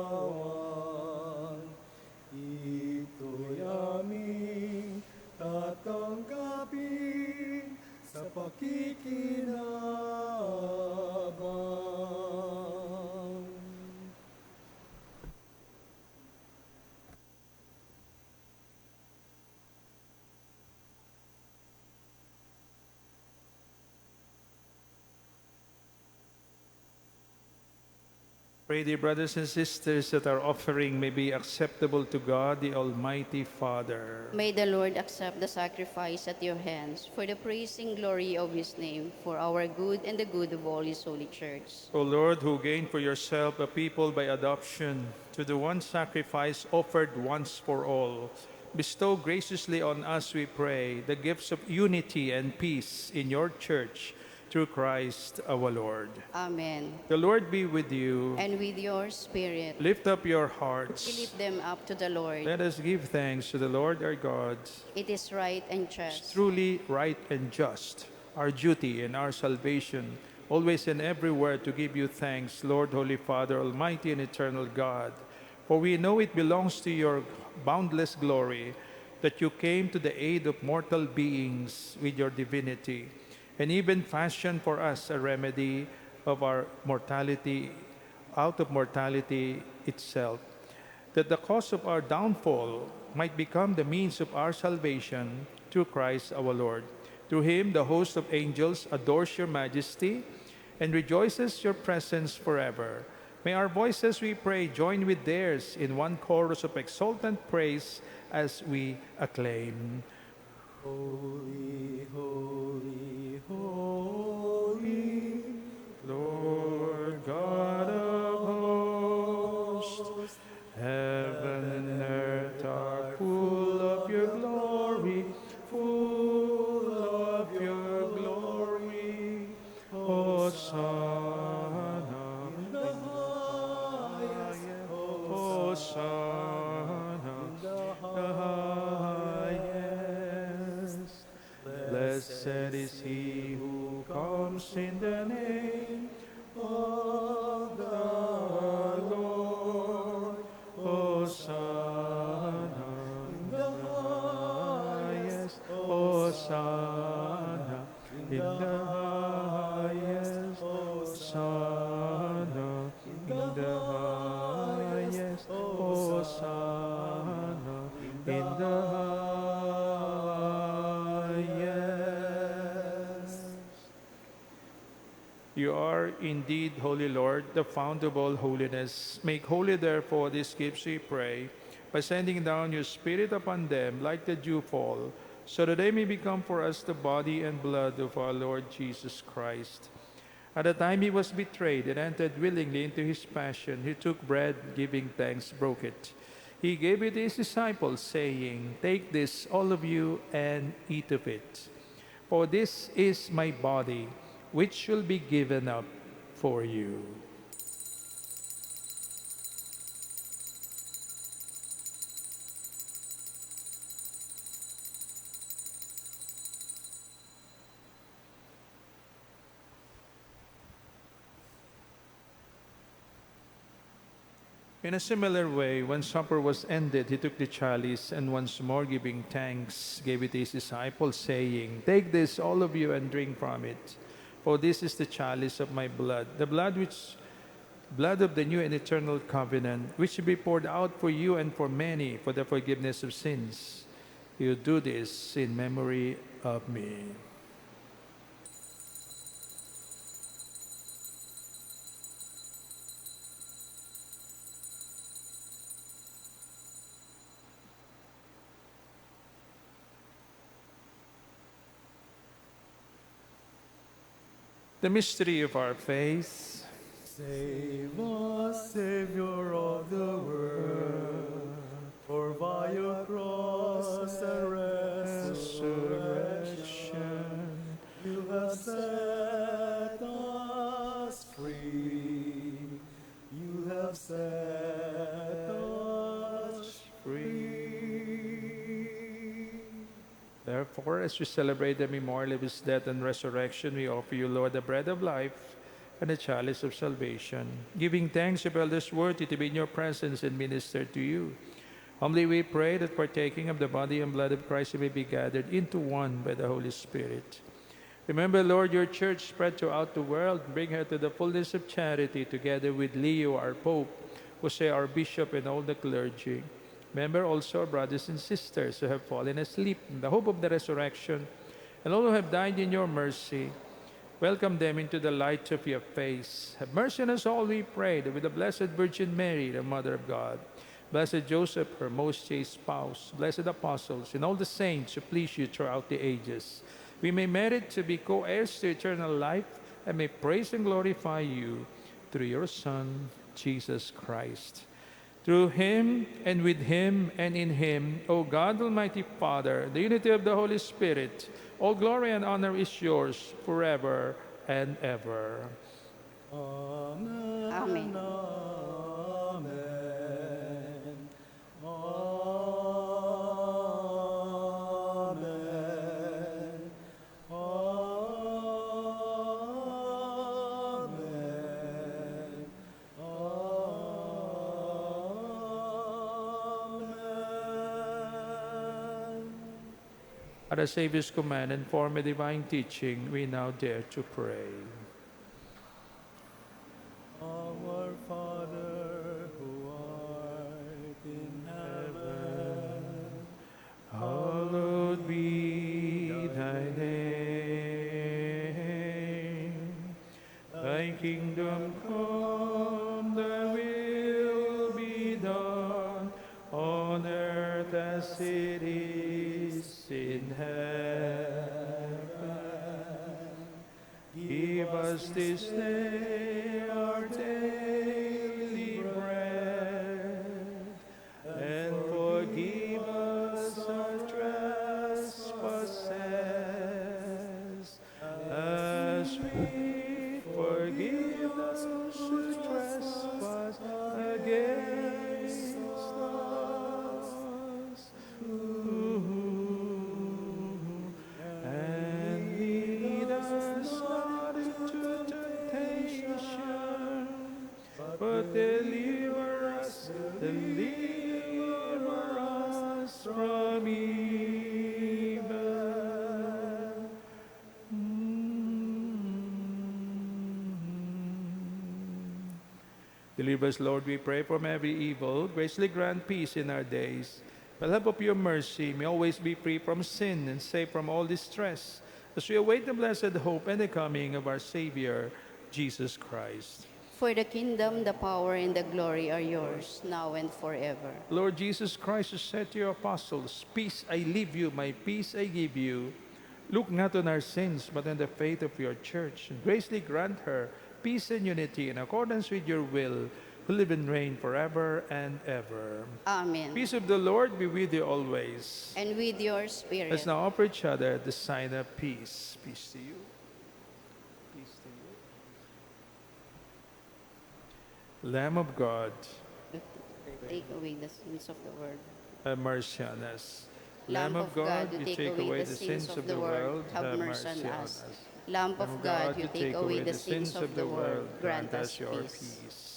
Ito'y aming tatanggapin sa pakikinabang. Pray, dear brothers and sisters, that our offering may be acceptable to God, the Almighty Father. May the Lord accept the sacrifice at your hands for the praise and glory of his name, for our good and the good of all his holy church. O Lord, who gained for yourself a people by adoption to the one sacrifice offered once for all, bestow graciously on us, we pray, the gifts of unity and peace in your church, through Christ our Lord. Amen. The Lord be with you. And with your spirit, Lift up your we hearts. lift them up to the Lord. Let us give thanks to the Lord our God. It is right and It's just. truly right and just, our duty and our salvation, always and everywhere to give you thanks, Lord, Holy Father, Almighty and eternal God. For we know it belongs to your boundless glory that you came to the aid of mortal beings with your divinity, and even fashioned for us a remedy of our mortality, out of mortality itself, that the cause of our downfall might become the means of our salvation through Christ our Lord. Through him, the host of angels adores your majesty and rejoices your presence forever. May our voices, we pray, join with theirs in one chorus of exultant praise as we acclaim. Holy, holy, holy, Lord God of hosts, heaven and earth are full of your glory, full of your glory. Hosanna in the highest, Hosanna in the highest. Blessed is he who comes in the name of the Lord. Hosanna in the highest. Hosanna in the highest. Hosanna in the highest. Hosanna in the highest. You are indeed, Holy Lord, the fount of all holiness. Make holy, therefore, these gifts, we pray, by sending down your Spirit upon them like the dewfall, so that they may become for us the body and blood of our Lord Jesus Christ. At the time he was betrayed and entered willingly into his passion, he took bread, giving thanks, broke it. He gave it to his disciples, saying, "Take this, all of you, and eat of it. For this is my body, which will be given up for you." In a similar way, when supper was ended, he took the chalice, and once more giving thanks, gave it to his disciples, saying, "Take this, all of you, and drink from it. For this is the chalice of my blood, the blood which blood of the new and eternal covenant, which should be poured out for you and for many for the forgiveness of sins. You do this in memory of me. The mystery of our faith. Save us, Savior of the world, for by your cross and resurrection, you have set us free. You have set us free. Therefore, as we celebrate the memorial of his death and resurrection, we offer you, Lord, the bread of life and the chalice of salvation, giving thanks to elders worthy to be in your presence and minister to you. Humbly we pray that partaking of the body and blood of Christ, we may be gathered into one by the Holy Spirit. Remember, Lord, your church spread throughout the world. Bring her to the fullness of charity, together with Leo, our Pope, Jose, our Bishop, and all the clergy. Remember also our brothers and sisters who have fallen asleep in the hope of the resurrection, and all who have died in your mercy. Welcome them into the light of your face. Have mercy on us all, we pray, that with the Blessed Virgin Mary, the Mother of God, Blessed Joseph, her most chaste spouse, blessed apostles, and all the saints who please you throughout the ages, we may merit to be co-heirs to eternal life and may praise and glorify you through your Son, Jesus Christ. Through him and with him and in him, O God, Almighty Father, the unity of the Holy Spirit, all glory and honor is yours forever and ever. Amen. Amen. Amen. Amen. Amen. Amen. At the Savior's command and form a divine teaching, we now dare to pray. Our Father who art in heaven, Hallowed be thy name. Thy kingdom come, thy will be done, on earth as it is in heaven. Give us this day our daily bread, and forgive us our trespasses, as we forgive those who trespass against us. And lead us not into temptation, but deliver us from evil. Deliver us, Lord, we pray, from every evil. Graciously grant peace in our days. By the help of your mercy, may always be free from sin and safe from all distress, as we await the blessed hope and the coming of our Savior, Jesus Christ. For the kingdom, the power, and the glory are yours, now and forever. Lord Jesus Christ, who said to your apostles, "Peace I leave you, my peace I give you," look not on our sins, but on the faith of your church, and graciously grant her peace and unity in accordance with your will, who live and reign forever and ever. Amen. Peace of the Lord be with you always. And with your spirit. Let's now offer each other the sign of peace. Peace to you. Peace to you. Lamb of God, Take away the sins of the world. have mercy on us. Lamb of God, you take away the sins of the world, have mercy on us. Lamb of God, you take away the sins of the world, grant us your peace. peace.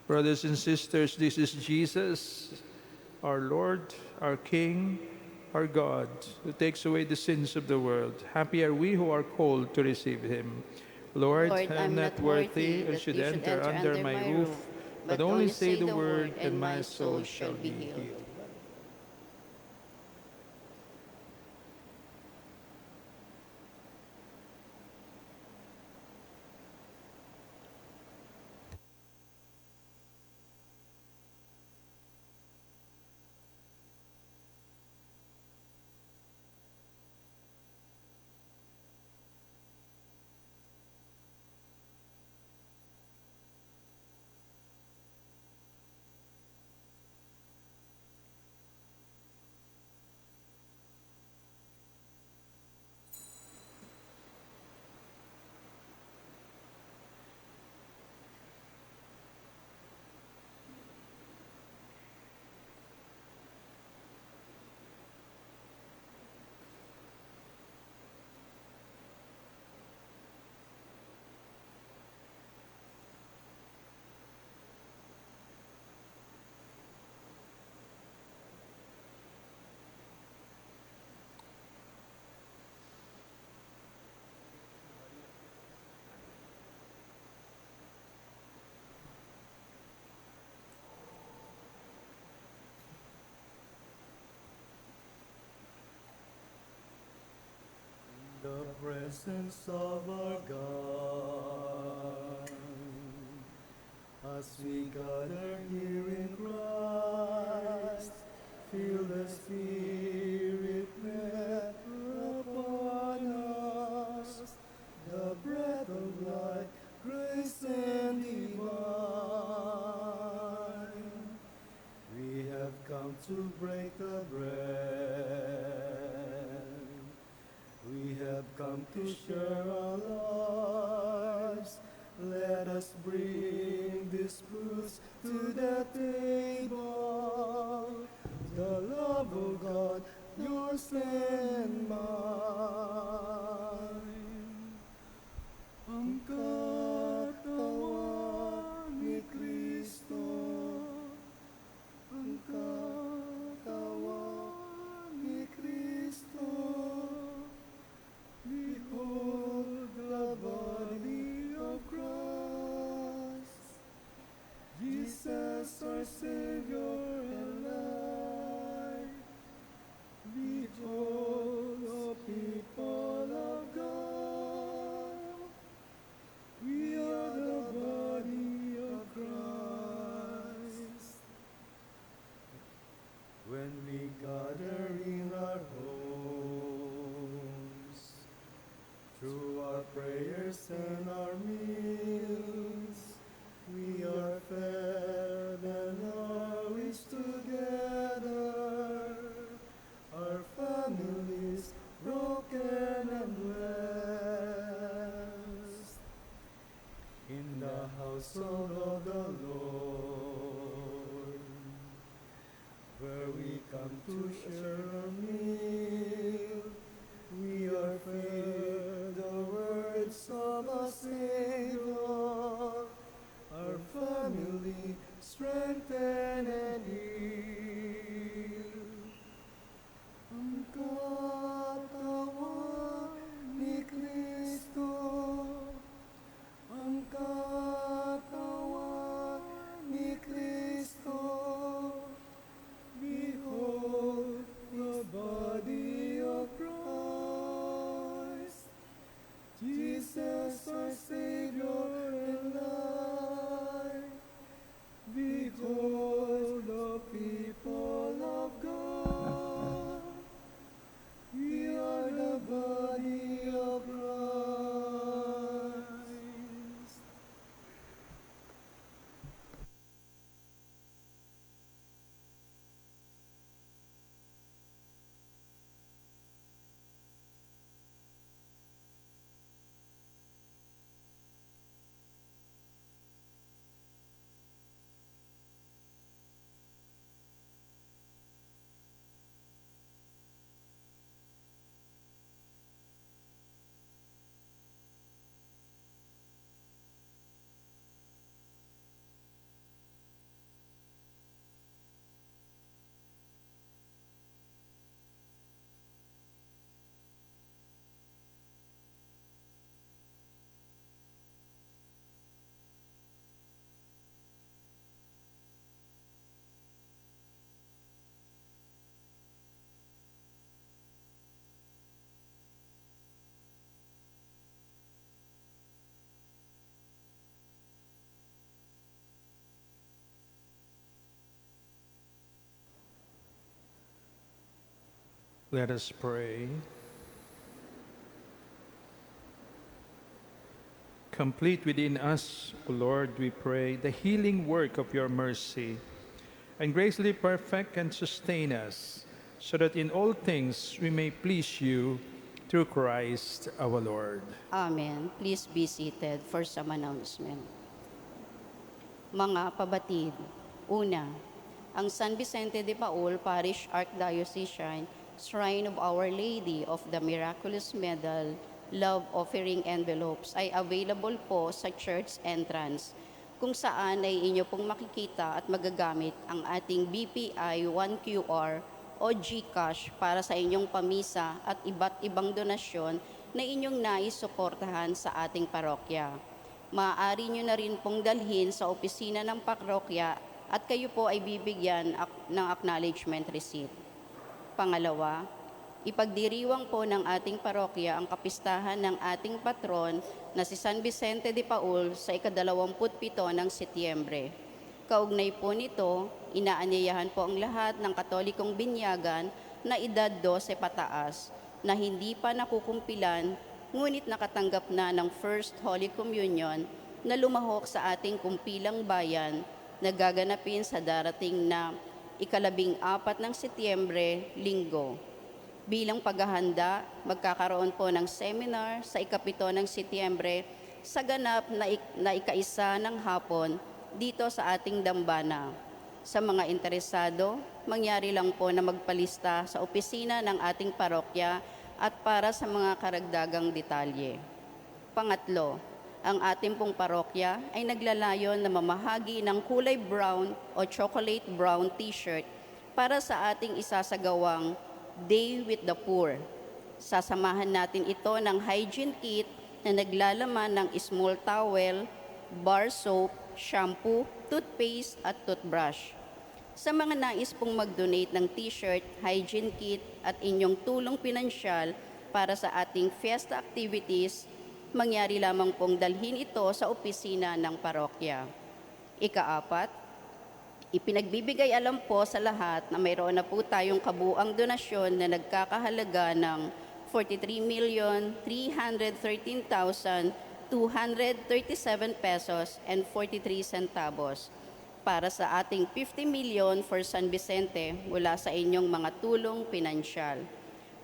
Brothers and sisters, this is Jesus, our Lord, our King, our God, who takes away the sins of the world. Happy are we who are called to receive him. Lord, I am not worthy that you should enter under my roof, but only say the word, and my soul shall be healed. The presence of our God, as we gather here in Christ, feel the Spirit breathe upon us, the breath of life, grace and divine. We have come to break the bread. We have come to share our lives. Let us bring this fruits to the table. The love of God, yours and mine. Ang katawan ni Kristo, ang katawan ni Kristo. Behold the body of Christ, Jesus our Savior and life. Behold the people of God, we are the body of Christ. When we gather in our homes, through our prayers and our meals, we are fed and nourished together. Our families broken and blessed. In the household of the Lord, where we come to share a meal, we are fed the words of our Savior. Our family Let us pray. Complete within us, O Lord, we pray, the healing work of your mercy, and graciously perfect and sustain us, so that in all things we may please you through Christ our Lord. Amen. Please be seated for some announcement. Mga pabatid. Una, ang San Vicente de Paul Parish Archdiocesan Shrine of Our Lady of the Miraculous Medal Love Offering Envelopes ay available po sa church entrance, kung saan ay inyo pong makikita at magagamit ang ating BPI 1QR o GCash para sa inyong pamisa at iba't ibang donasyon na inyong nais suportahan sa ating parokya. Maaari nyo na rin pong dalhin sa opisina ng parokya at kayo po ay bibigyan ng acknowledgement receipt. Pangalawa, ipagdiriwang po ng ating parokya ang kapistahan ng ating patron na si San Vicente de Paul sa ika-27 ng Setyembre. Kaugnay po nito, inaanyayahan po ang lahat ng katolikong binyagan na edad 12 pataas na hindi pa nakukumpilan ngunit nakatanggap na ng First Holy Communion na lumahok sa ating kumpilang bayan na gaganapin sa darating na ika-14 ng Setyembre, Linggo. Bilang paghahanda, magkakaroon po ng seminar sa ika-7 ng Setyembre sa ganap na ika-1 ng hapon dito sa ating dambana. Sa mga interesado, mangyari lang po na magpalista sa opisina ng ating parokya at para sa mga karagdagang detalye. Pangatlo, ang ating pong parokya ay naglalayon na mamahagi ng kulay brown o chocolate brown t-shirt para sa ating isasagawang Day with the Poor. Sasamahan natin ito ng hygiene kit na naglalaman ng small towel, bar soap, shampoo, toothpaste at toothbrush. Sa mga nais pong mag-donate ng t-shirt, hygiene kit at inyong tulong pinansyal para sa ating fiesta activities, mangyari lamang pong dalhin ito sa opisina ng parokya. Ika-4, ipinagbibigay alam po sa lahat na mayroon na po tayong kabuang donasyon na nagkakahalaga ng 43,313,237 pesos and 43 centavos para sa ating 50 million for San Vicente mula sa inyong mga tulong pinansyal.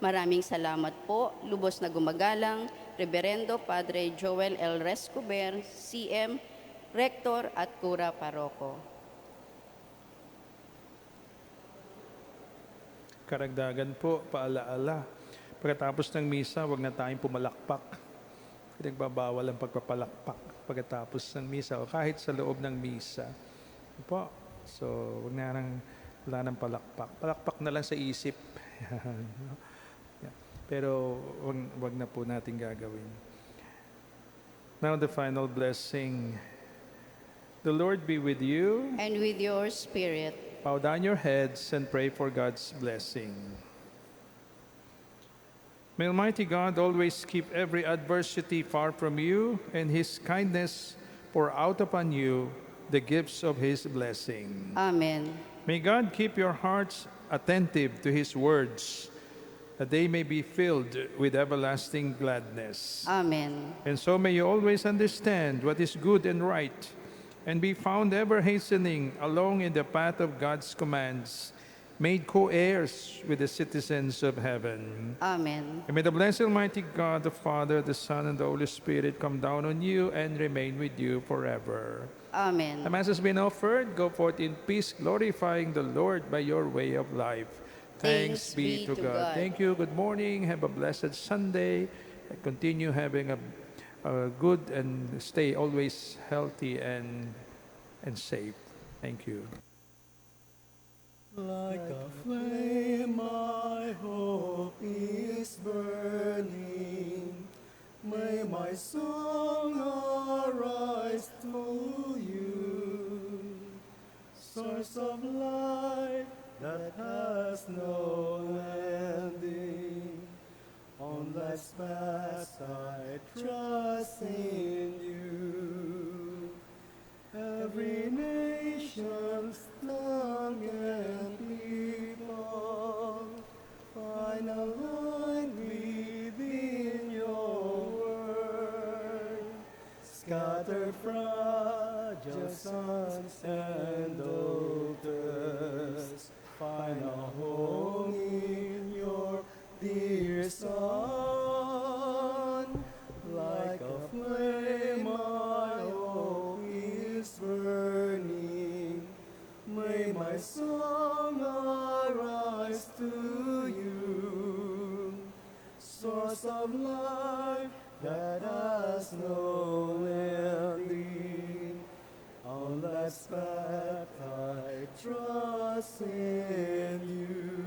Maraming salamat po, lubos na gumagalang, Reverendo Padre Joel L. Rescober, CM, Rector at Cura Paroko. Karagdagan po, paalaala. Pagkatapos ng misa, huwag na tayong pumalakpak. Pinagbabawal ang pagpapalakpak pagkatapos ng misa o kahit sa loob ng misa. Po. So, wala nang palakpak. Palakpak na lang sa isip. Yeah. Pero wag na po natin gagawin. Now the final blessing. The Lord be with you. And with your spirit. Bow down your heads and pray for God's blessing. May Almighty God always keep every adversity far from you, and His kindness pour out upon you the gifts of His blessing. Amen. May God keep your hearts attentive to His words, that they may be filled with everlasting gladness. Amen. And so may you always understand what is good and right, and be found ever hastening along in the path of God's commands, made co-heirs with the citizens of heaven. Amen. And may the blessed Almighty God, the Father, the Son, and the Holy Spirit come down on you and remain with you forever. Amen. The Mass has been offered. Go forth in peace, glorifying the Lord by your way of life. Thanks be to God. Thank you. Good morning. Have a blessed Sunday. Continue having a good and stay always healthy and safe. Thank you. Like a flame, my hope is burning. May my song arise to you, source of life that has no ending. On life's path I trust in you. Every nation's tongue and people find shattered, fragile sons and daughters, find a home in your dear Son. Like a flame, my hope is burning. May my song arise to you, source of life that has no ending. On life's path I trust in you.